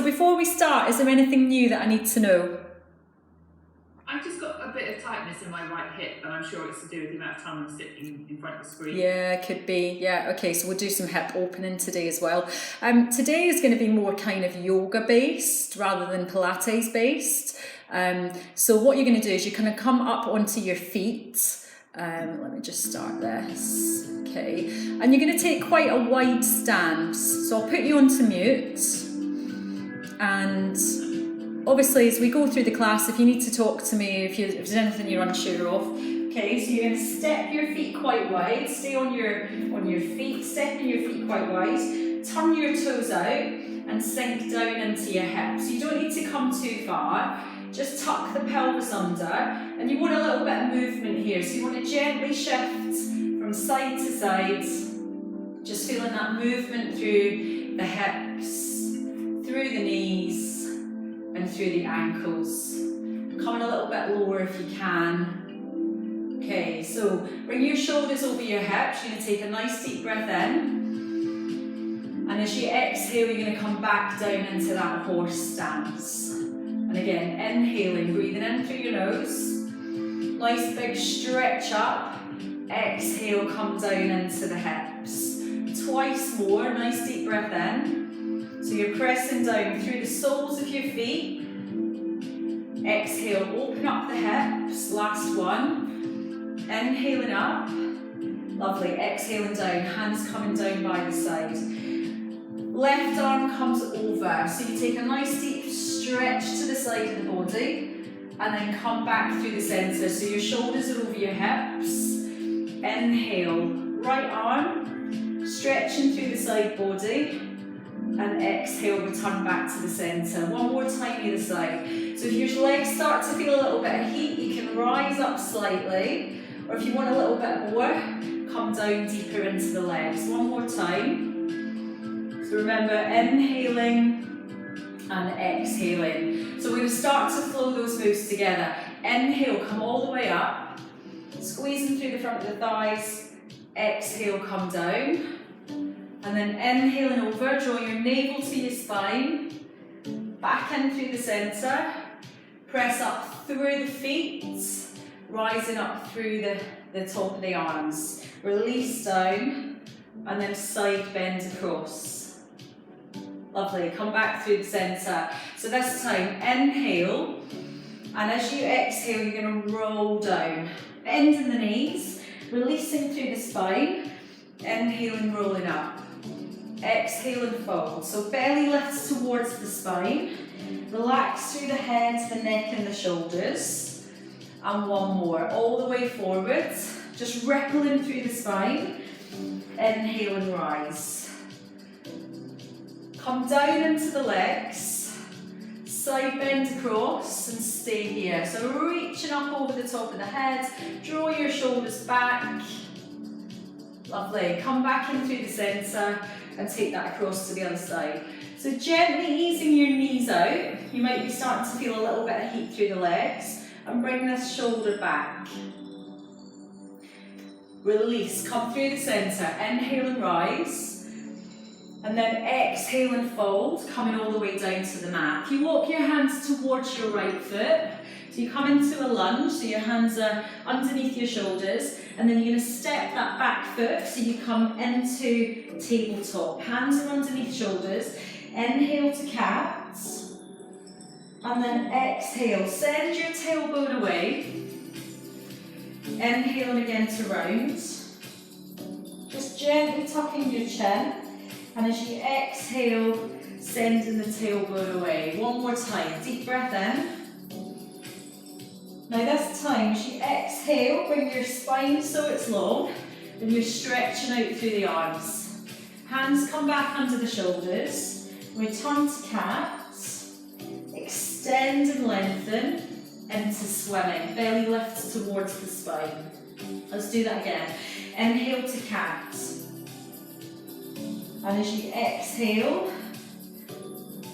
so before we start, is there anything new that I need to know? I've just got a bit of tightness in my right hip, and I'm sure it's to do with the amount of time I'm sitting in front of the screen. Yeah, could be. Yeah, okay, so we'll do some hip opening today as well. Today is going to be more kind of yoga based rather than Pilates based. So what you're going to do is you're going to come up onto your feet. Let me just start this. Okay, and you're going to take quite a wide stance. So I'll put you onto mute, and obviously, as we go through the class, if you need to talk to me, if there's anything you're unsure of, okay, so you're going to step your feet quite wide, stay on your feet, stepping your feet quite wide, turn your toes out and sink down into your hips. You don't need to come too far, just tuck the pelvis under, and you want a little bit of movement here, so you want to gently shift from side to side, just feeling that movement through the hips, through the knees, and through the ankles. Coming a little bit lower if you can. Okay, so bring your shoulders over your hips. You're going to take a nice deep breath in. And as you exhale, you're going to come back down into that horse stance. And again, inhaling, breathing in through your nose. Nice big stretch up. Exhale, come down into the hips. Twice more, nice deep breath in. So you're pressing down through the soles of your feet. Exhale, open up the hips. Last one. Inhaling up. Lovely. Exhaling down. Hands coming down by the side. Left arm comes over. So you take a nice deep stretch to the side of the body. And then come back through the centre. So your shoulders are over your hips. Inhale. Right arm. Stretching through the side body. And exhale, return back to the centre. One more time either side. So if your legs start to feel a little bit of heat, you can rise up slightly. Or if you want a little bit more, come down deeper into the legs. One more time. So remember, inhaling and exhaling. So we're going to start to flow those moves together. Inhale, come all the way up. Squeezing through the front of the thighs. Exhale, come down. And then inhaling over, draw your navel to your spine, back in through the centre, press up through the feet, rising up through the top of the arms. Release down, and then side bend across. Lovely, come back through the centre. So this time, inhale, and as you exhale, you're going to roll down. Bend in the knees, releasing through the spine, inhaling, rolling up. Exhale and fold. So belly lifts towards the spine. Relax through the head, the neck and the shoulders. And one more. All the way forward. Just rippling through the spine. Inhale and rise. Come down into the legs. Side bend across and stay here. So reaching up over the top of the head. Draw your shoulders back. Lovely. Come back in through the centre. And take that across to the other side. So gently easing your knees out. You might be starting to feel a little bit of heat through the legs. And bring this shoulder back. Release, come through the centre. Inhale and rise. And then exhale and fold, coming all the way down to the mat. If you walk your hands towards your right foot, so you come into a lunge, so your hands are underneath your shoulders, and then you're going to step that back foot, so you come into tabletop. Hands are underneath shoulders. Inhale to cat, and then exhale. Send your tailbone away. Inhaling again to round. Just gently tucking your chin, and as you exhale, sending the tailbone away. One more time. Deep breath in. Now this time, as you exhale, bring your spine so it's long, and you're stretching out through the arms. Hands come back under the shoulders. Return to cat. Extend and lengthen into swimming. Belly lifts towards the spine. Let's do that again. Inhale to cat. And as you exhale,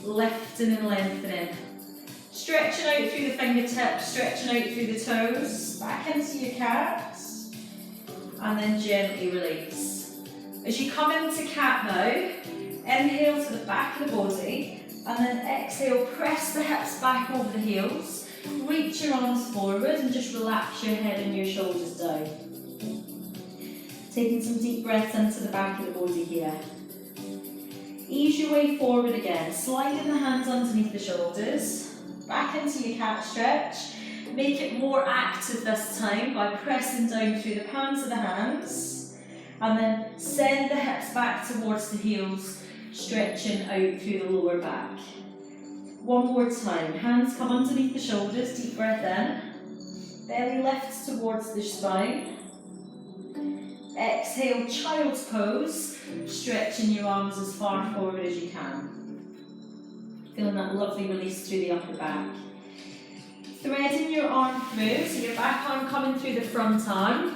lifting and lengthening. Stretching out through the fingertips, stretching out through the toes, back into your cat, and then gently release. As you come into cat now, inhale to the back of the body, And then exhale, press the hips back over the heels. Reach your arms forward and just relax your head and your shoulders down. Taking some deep breaths into the back of the body here. Ease your way forward again, sliding the hands underneath the shoulders. Back into your cat stretch. Make it more active this time by pressing down through the palms of the hands. And then send the hips back towards the heels, stretching out through the lower back. One more time, hands come underneath the shoulders, deep breath in. Belly lifts towards the spine. Exhale, child's pose, stretching your arms as far forward as you can. Feeling that lovely release through the upper back. Threading your arm through, so your back arm coming through the front arm.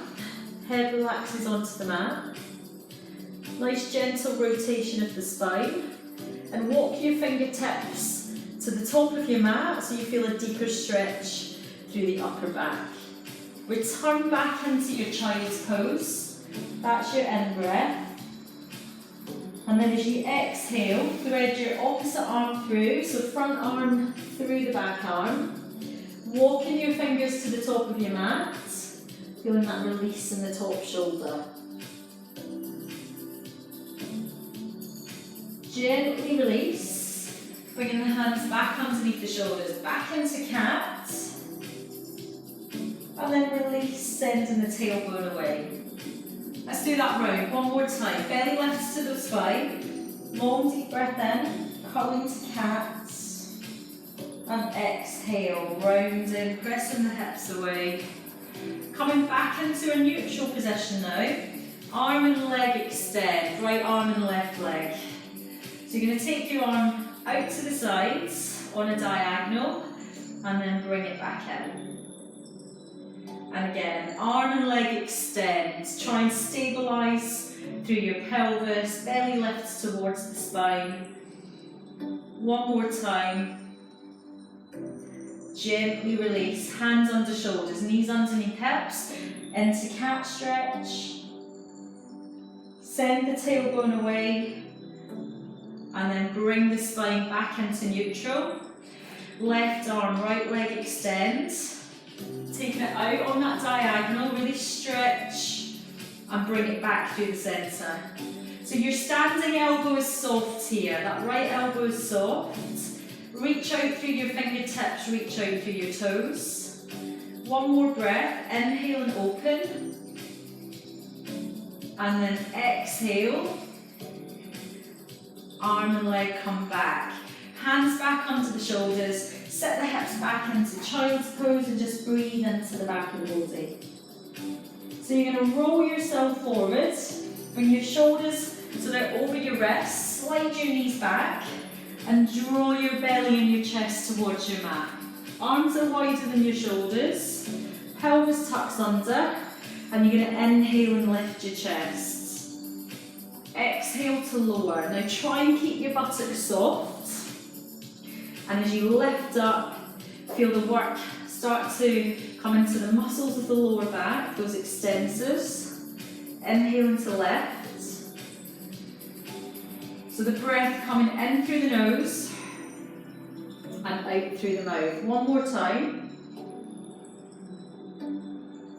Head relaxes onto the mat. Nice gentle rotation of the spine. And walk your fingertips to the top of your mat so you feel a deeper stretch through the upper back. Return back into your child's pose. That's your in breath. And then as you exhale, thread your opposite arm through, so front arm through the back arm. Walking your fingers to the top of your mat, feeling that release in the top shoulder. Gently release, bringing the hands back underneath the shoulders, back into cat. And then release, sending the tailbone away. Let's do that round one more time. Belly lifts to the spine. Long deep breath in, coming to cat. And exhale, rounding, pressing the hips away. Coming back into a neutral position now. Arm and leg extend, right arm and left leg. So you're going to take your arm out to the sides on a diagonal and then bring it back in. And again, arm and leg extend. Try and stabilise through your pelvis, belly lifts towards the spine. One more time. Gently release, hands under shoulders, knees underneath hips, into cat stretch. Send the tailbone away, and then bring the spine back into neutral. Left arm, right leg extends. Taking it out on that diagonal, really stretch, and bring it back through the centre. So your standing elbow is soft here, that right elbow is soft. Reach out through your fingertips, reach out through your toes. One more breath, inhale and open. And then exhale. Arm and leg come back. Hands back onto the shoulders. Set the hips back into child's pose and just breathe into the back of the body. So you're going to roll yourself forward. Bring your shoulders so they're over your wrists. Slide your knees back. And draw your belly and your chest towards your mat. Arms are wider than your shoulders. Pelvis tucks under. And you're going to inhale and lift your chest. Exhale to lower. Now try and keep your buttocks soft. And as you lift up, feel the work start to come into the muscles of the lower back, those extensors. Inhale into lift. So the breath coming in through the nose and out through the mouth. One more time.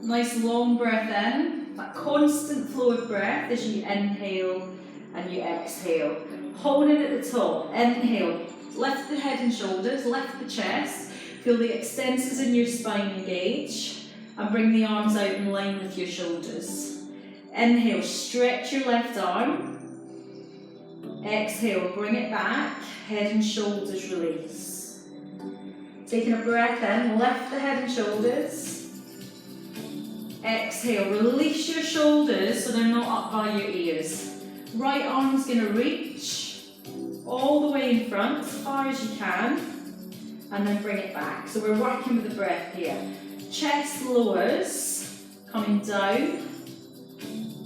Nice long breath in. That constant flow of breath as you inhale and you exhale. Hold it at the top. Inhale. Lift the head and shoulders. Lift the chest. Feel the extensors in your spine engage. And bring the arms out in line with your shoulders. Inhale. Stretch your left arm. Exhale, bring it back, head and shoulders release. Taking a breath in, lift the head and shoulders. Exhale, release your shoulders so they're not up by your ears. Right arm's going to reach all the way in front, as far as you can, and then bring it back. So we're working with the breath here. Chest lowers, coming down.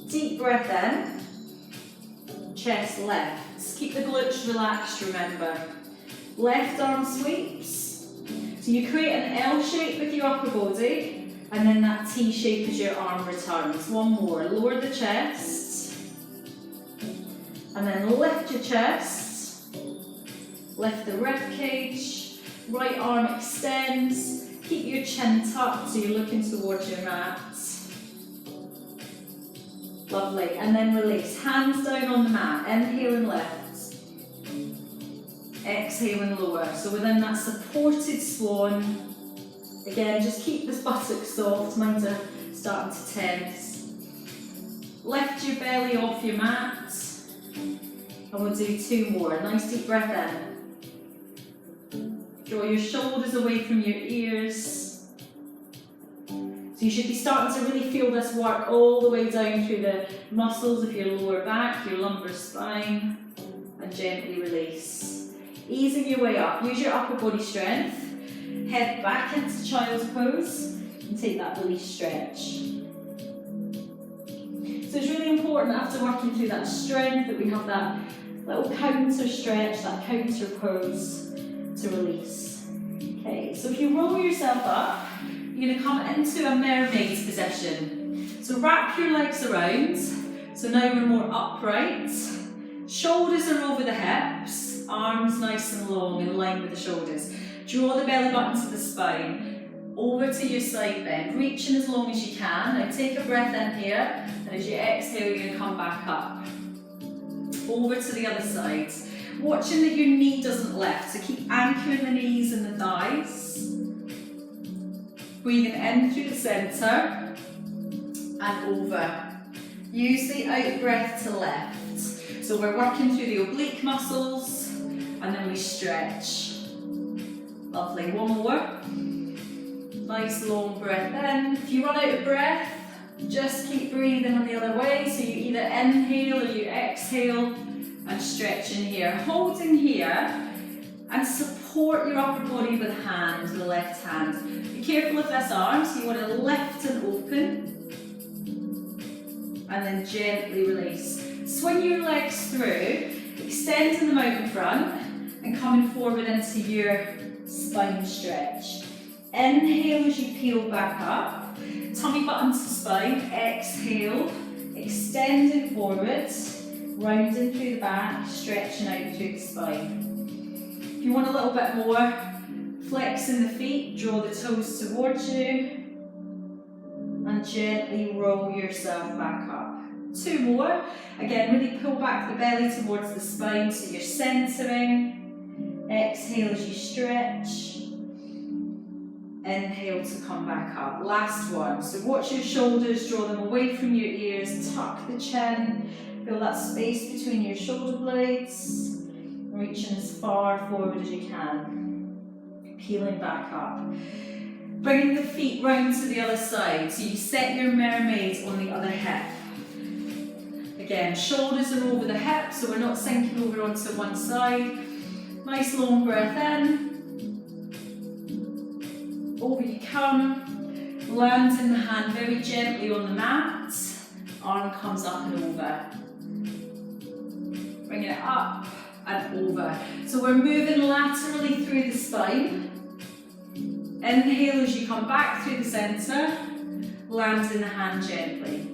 Deep breath in. Chest lifts. Keep the glutes relaxed, remember. Left arm sweeps. So you create an L shape with your upper body, and then that T shape as your arm returns. One more. Lower the chest. And then lift your chest. Lift the rib cage, right arm extends, keep your chin tucked so you're looking towards your mat. Lovely, and then release, hands down on the mat, inhale and lift. Exhale and lower, so within that supported swan, again just keep this buttock soft, mine are starting to tense. Lift your belly off your mat, and we'll do 2 more, nice deep breath in. Draw your shoulders away from your ears. So you should be starting to really feel this work all the way down through the muscles of your lower back, your lumbar spine, and gently release. Easing your way up, use your upper body strength, head back into child's pose, and take that release stretch. So it's really important after working through that strength that we have that little counter stretch, that counter pose to release. Okay, so if you roll yourself up, you're going to come into a mermaid's position. So wrap your legs around. So now we're more upright. Shoulders are over the hips, arms nice and long in line with the shoulders. Draw the belly button to the spine. Over to your side bend, reaching as long as you can. Now take a breath in here, and as you exhale, you're going to come back up. Over to the other side. Watching that your knee doesn't lift, so keep anchoring the knees and the thighs. Breathing in through the centre and over. Use the out breath to lift. So we're working through the oblique muscles and then we stretch. Lovely, one more. Nice long breath in. If you run out of breath, just keep breathing on the other way. So you either inhale or you exhale and stretch in here. Holding here and support your upper body with hands, with the left hand. Be careful of this arm, so you want to lift and open. And then gently release. Swing your legs through, extending them out in front and coming forward into your spine stretch. Inhale as you peel back up, tummy button to spine, exhale, extending forward, rounding through the back, stretching out through the spine. If you want a little bit more, flexing the feet, draw the toes towards you, and gently roll yourself back up. 2 more. Again, really pull back the belly towards the spine so you're centering. Exhale as you stretch. Inhale to come back up. Last one. So watch your shoulders, draw them away from your ears, tuck the chin, feel that space between your shoulder blades, reaching as far forward as you can. Peeling back up. Bringing the feet round to the other side, so you set your mermaid on the other hip. Again, shoulders are over the hips, so we're not sinking over onto one side. Nice long breath in. Over you come. Land in the hand very gently on the mat. Arm comes up and over. Bringing it up and over. So we're moving laterally through the spine. Inhale as you come back through the centre. Land in the hand gently.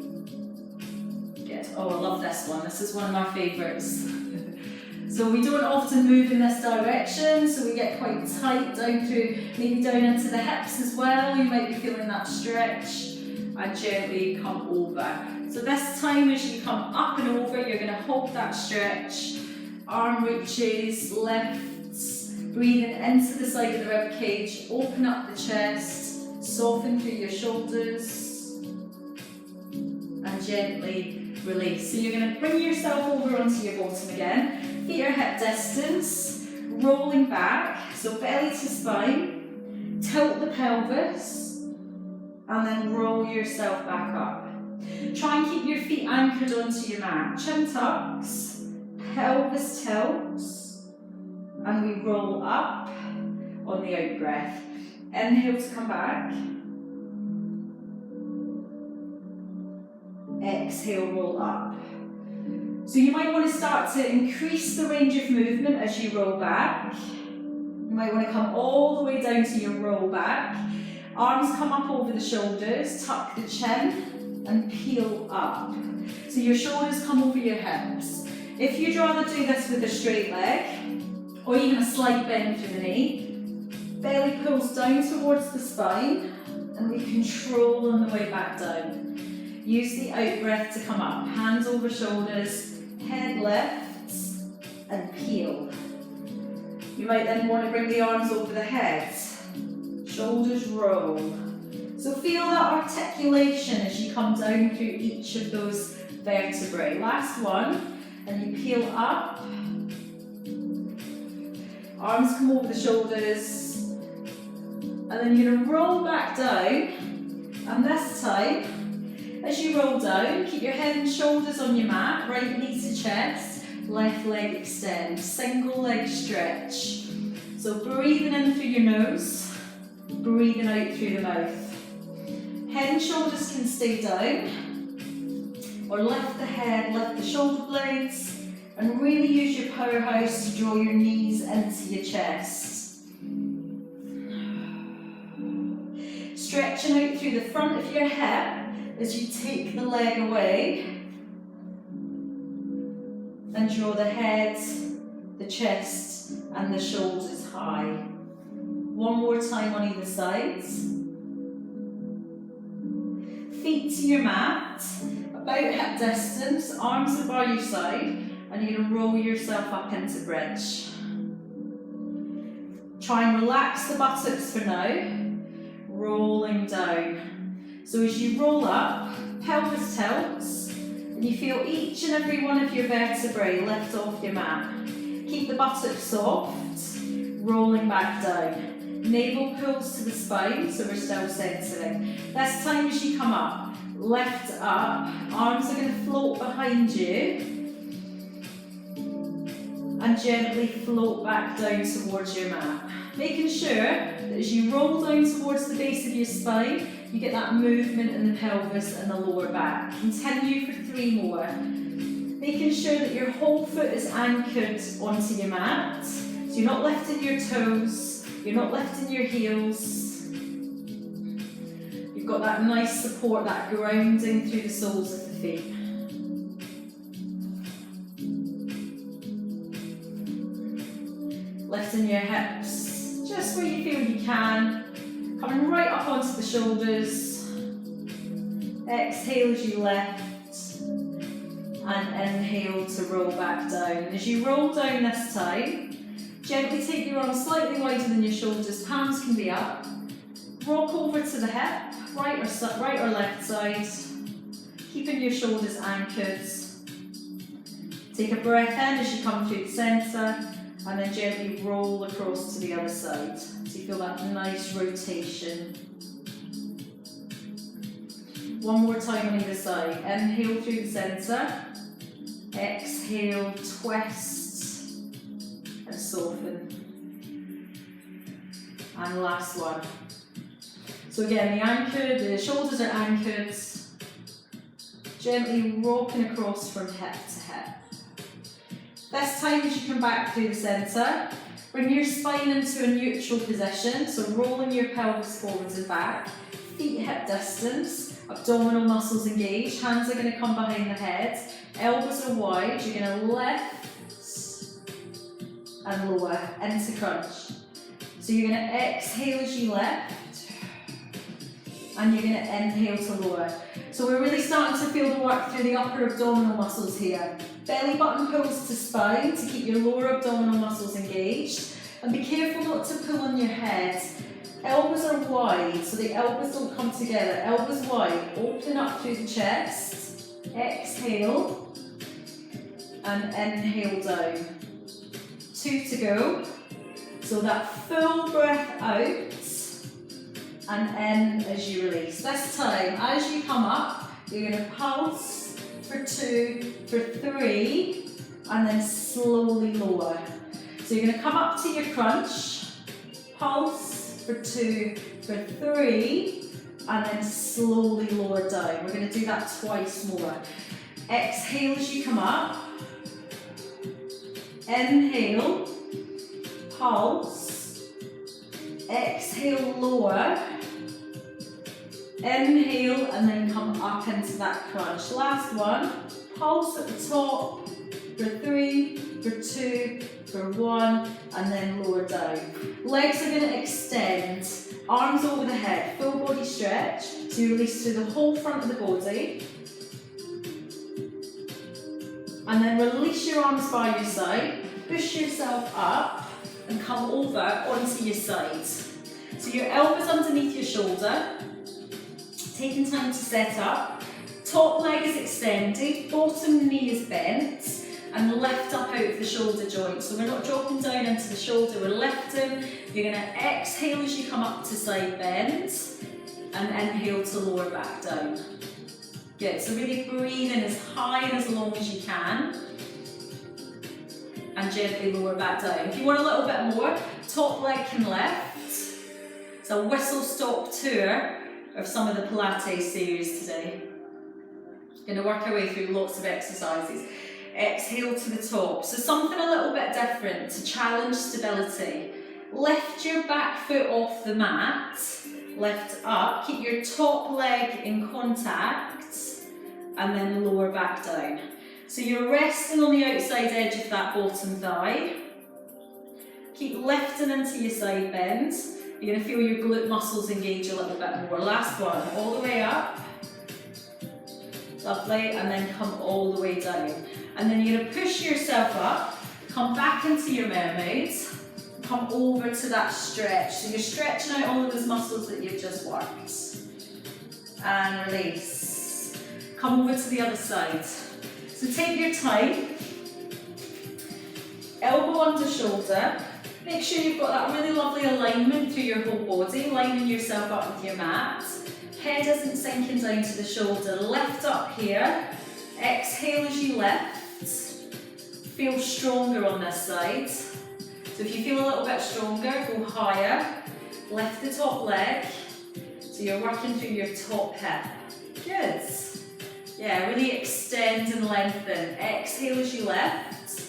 Good. Oh, I love this one. This is one of my favourites. So we don't often move in this direction, so we get quite tight down through, maybe down into the hips as well. You might be feeling that stretch, and gently come over. So this time as you come up and over, you're going to hold that stretch. Arm reaches, lifts, breathing into the side of the rib cage, open up the chest, soften through your shoulders, and gently release. So you're going to bring yourself over onto your bottom again. Feet are hip distance, rolling back, so belly to spine, tilt the pelvis, and then roll yourself back up. Try and keep your feet anchored onto your mat. Chin tucks, pelvis tilts, and we roll up on the out breath. Inhale to come back. Exhale, roll up. So you might want to start to increase the range of movement as you roll back. You might want to come all the way down to your roll back. Arms come up over the shoulders, tuck the chin and peel up. So your shoulders come over your hips. If you'd rather do this with a straight leg, or even a slight bend through the knee. Belly pulls down towards the spine, and we control on the way back down. Use the out breath to come up. Hands over shoulders, head lifts, and peel. You might then want to bring the arms over the head. Shoulders roll. So feel that articulation as you come down through each of those vertebrae. Last one, and you peel up. Arms come over the shoulders, and then you're going to roll back down. And this time, as you roll down, keep your head and shoulders on your mat, right knee to chest, left leg extend, single leg stretch. So breathing in through your nose, breathing out through the mouth. Head and shoulders can stay down, or lift the head, lift the shoulder blades, and really use your powerhouse to draw your knees into your chest. Stretching out through the front of your hip as you take the leg away, and draw the head, the chest, and the shoulders high. One more time on either side. Feet to your mat, about hip distance, arms are by your side, and you're going to roll yourself up into bridge. Try and relax the buttocks for now, rolling down. So as you roll up, pelvis tilts, and you feel each and every one of your vertebrae lift off your mat. Keep the buttocks soft, rolling back down. Navel pulls to the spine, so we're still centering. This time as you come up, lift up, arms are going to float behind you, and gently float back down towards your mat. Making sure that as you roll down towards the base of your spine, you get that movement in the pelvis and the lower back. Continue for 3 more. Making sure that your whole foot is anchored onto your mat, so you're not lifting your toes, you're not lifting your heels. You've got that nice support, that grounding through the soles of the feet. Lifting your hips just where you feel you can. Coming right up onto the shoulders. Exhale as you lift. And inhale to roll back down. As you roll down this time, gently take your arms slightly wider than your shoulders, palms can be up. Rock over to the hip, right or left side, keeping your shoulders anchored. Take a breath in as you come through the centre, and then gently roll across to the other side. So you feel that nice rotation. One more time on either side. Inhale through the centre, exhale, twist, and soften. And last one. So again, the shoulders are anchored, gently rocking across from hip to hip. This time as you come back through the centre, bring your spine into a neutral position, so rolling your pelvis forwards and back, feet hip distance, abdominal muscles engaged, hands are going to come behind the head, elbows are wide, you're going to lift and lower into crunch. So you're going to exhale as you lift, and you're going to inhale to lower. So we're really starting to feel the work through the upper abdominal muscles here. Belly button pulls to spine to keep your lower abdominal muscles engaged. And be careful not to pull on your head. Elbows are wide, so the elbows don't come together. Elbows wide, open up through the chest. Exhale, and inhale down. 2 to go. So that full breath out, and in as you release. This time, as you come up, you're going to pulse for 2, for 3, and then slowly lower. So you're going to come up to your crunch, pulse for 2, for 3, and then slowly lower down. We're going to do that twice more. Exhale as you come up. Inhale, pulse. Exhale, lower. Inhale, and then come up into that crunch. Last one. Pulse at the top for 3, for 2, for 1, and then lower down. Legs are going to extend, arms over the head, full body stretch, so you release through the whole front of the body. And then release your arms by your side, push yourself up, and come over onto your side. So your elbows underneath your shoulder, taking time to set up. Top leg is extended, bottom knee is bent, and lift up out of the shoulder joint. So we're not dropping down into the shoulder, we're lifting. You're going to exhale as you come up to side bend, and inhale to lower back down. Good, so really breathe in as high and as long as you can, and gently lower back down. If you want a little bit more, top leg can lift. It's a whistle-stop tour of some of the Pilates series today. Going to work our way through lots of exercises. Exhale to the top. So something a little bit different to challenge stability. Lift your back foot off the mat. Lift up. Keep your top leg in contact. And then lower back down. So you're resting on the outside edge of that bottom thigh. Keep lifting into your side bend. You're going to feel your glute muscles engage a little bit more. Last one. All the way up. Lovely, and then come all the way down. And then you're going to push yourself up, come back into your mermaid, come over to that stretch. So you're stretching out all of those muscles that you've just worked. And release. Come over to the other side. So take your time. Elbow under shoulder. Make sure you've got that really lovely alignment through your whole body, lining yourself up with your mat. Head isn't sinking down to the shoulder. Lift up here. Exhale as you lift. Feel stronger on this side. So if you feel a little bit stronger, go higher. Lift the top leg. So you're working through your top hip. Good. Yeah, really extend and lengthen. Exhale as you lift.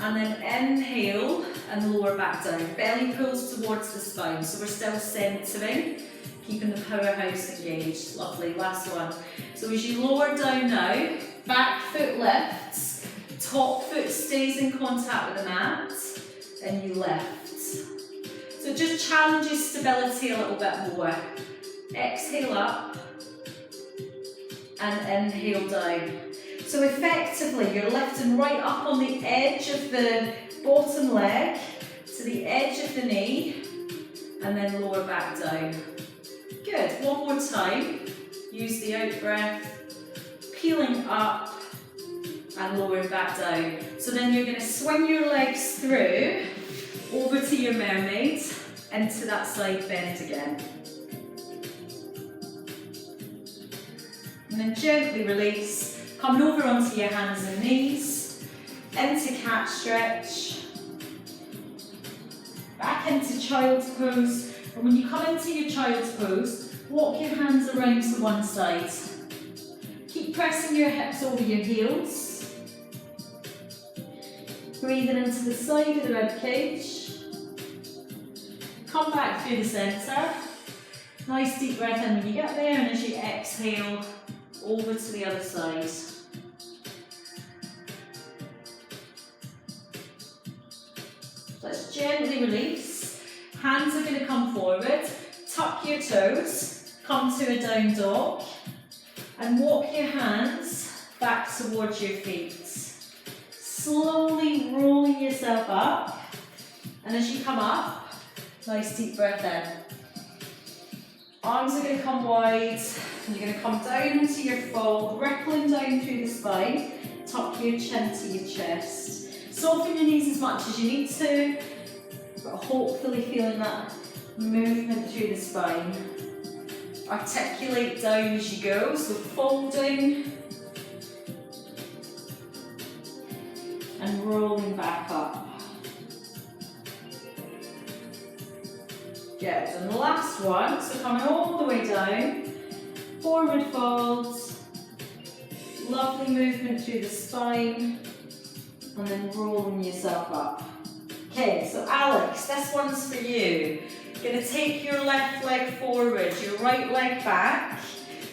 And then inhale and lower back down. Belly pulls towards the spine. So we're still centering. Keeping the powerhouse engaged. Lovely, last one. So as you lower down now, back foot lifts, top foot stays in contact with the mat, and you lift. So it just challenges stability a little bit more. Exhale up, and inhale down. So effectively, you're lifting right up on the edge of the bottom leg, to the edge of the knee, and then lower back down. Good, one more time. Use the out breath, peeling up and lowering back down. So then you're going to swing your legs through, over to your mermaid, into that side bend again. And then gently release, coming over onto your hands and knees, into cat stretch, back into child's pose. And when you come into your child's pose, walk your hands around to one side. Keep pressing your hips over your heels. Breathing into the side of the rib cage. Come back through the centre. Nice deep breath in when you get there, and as you exhale, over to the other side. Let's gently release. Hands are going to come forward, tuck your toes, come to a down dog, and walk your hands back towards your feet. Slowly rolling yourself up, and as you come up, nice deep breath in. Arms are going to come wide, and you're going to come down into your fold, rippling down through the spine, tuck your chin to your chest. Soften your knees as much as you need to, but hopefully feeling that movement through the spine. Articulate down as you go, so folding and rolling back up. Good, and the last one, so coming all the way down, forward folds, lovely movement through the spine, and then rolling yourself up. Okay, so Alex, this one's for you. You're going to take your left leg forward, your right leg back.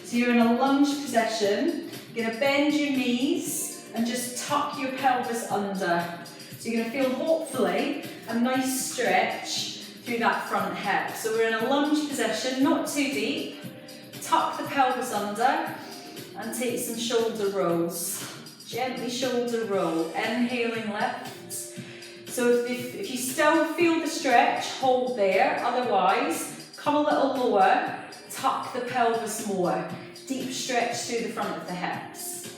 So you're in a lunge position. You're going to bend your knees and just tuck your pelvis under. So you're going to feel, hopefully, a nice stretch through that front hip. So we're in a lunge position, not too deep. Tuck the pelvis under and take some shoulder rolls. Gently shoulder roll, inhaling lift. So if you still feel the stretch, hold there. Otherwise, come a little lower, tuck the pelvis more. Deep stretch through the front of the hips.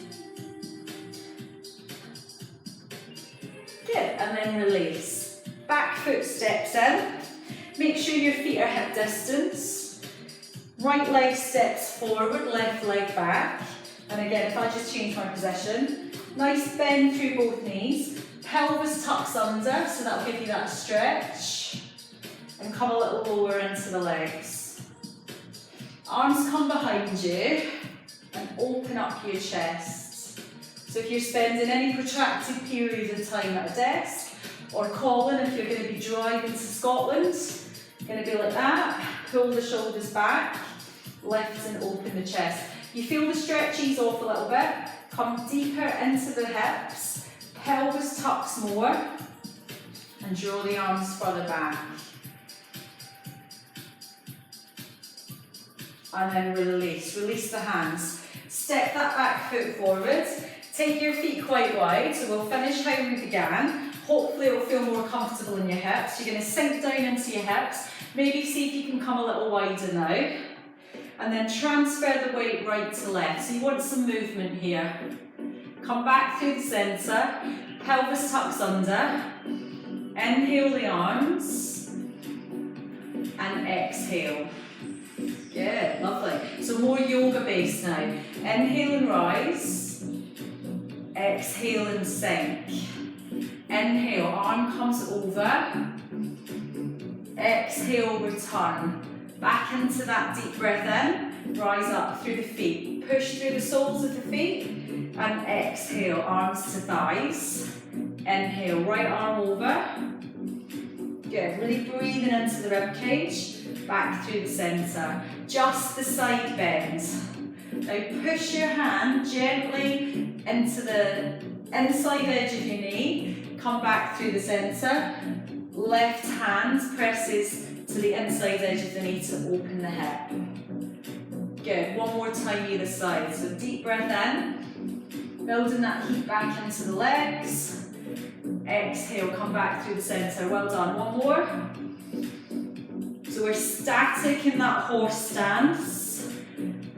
Good, and then release. Back foot steps in. Make sure your feet are hip distance. Right leg steps forward, left leg back. And again, if I just change my position, nice bend through both knees. Pelvis tucks under, so that'll give you that stretch. And come a little lower into the legs. Arms come behind you and open up your chest. So if you're spending any protracted period of time at a desk, or calling if you're going to be driving to Scotland, going to be like that. Pull the shoulders back, lift and open the chest. You feel the stretch ease off a little bit, come deeper into the hips, pelvis tucks more, and draw the arms further back. And then release the hands. Step that back foot forward, take your feet quite wide, so we'll finish how we began. Hopefully it'll feel more comfortable in your hips. You're going to sink down into your hips, maybe see if you can come a little wider now. And then transfer the weight right to left. So you want some movement here. Come back through the centre, pelvis tucks under. Inhale the arms, and exhale. Good, lovely. So more yoga based now. Inhale and rise. Exhale and sink. Inhale, arm comes over. Exhale, return. Back into that deep breath in. Rise up through the feet. Push through the soles of the feet. And exhale, arms to thighs. Inhale, right arm over. Good, really breathing into the rib cage. Back through the centre. Just the side bend. Now push your hand gently into the inside edge of your knee. Come back through the centre. Left hand presses to the inside edge of the knee to open the hip. Good, one more time either side. So deep breath in, building that heat back into the legs. Exhale, come back through the centre. Well done, one more. So we're static in that horse stance.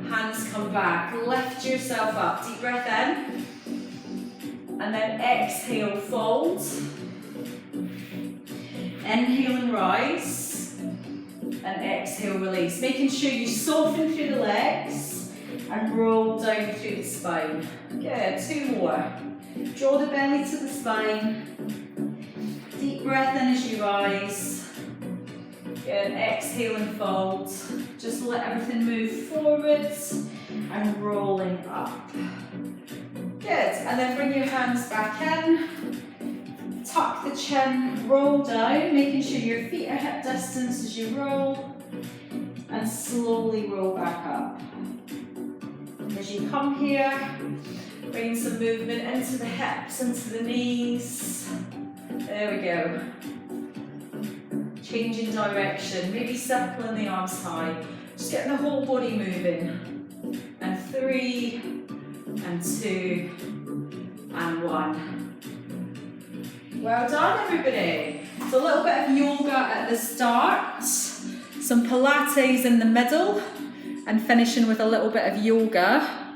Hands come back, lift yourself up. Deep breath in. And then exhale, fold. Inhale and rise. And exhale, release. Making sure you soften through the legs and roll down through the spine. Good, two more. Draw the belly to the spine. Deep breath in as you rise. Good, exhale and fold. Just let everything move forwards and rolling up. Good, and then bring your hands back in. Tuck the chin, roll down, making sure your feet are hip distance as you roll. And slowly roll back up. As you come here, bring some movement into the hips, into the knees. There we go. Changing direction, maybe circling the arms high. Just getting the whole body moving. And 3, and 2, and 1. Well done, everybody. So a little bit of yoga at the start, some Pilates in the middle, and finishing with a little bit of yoga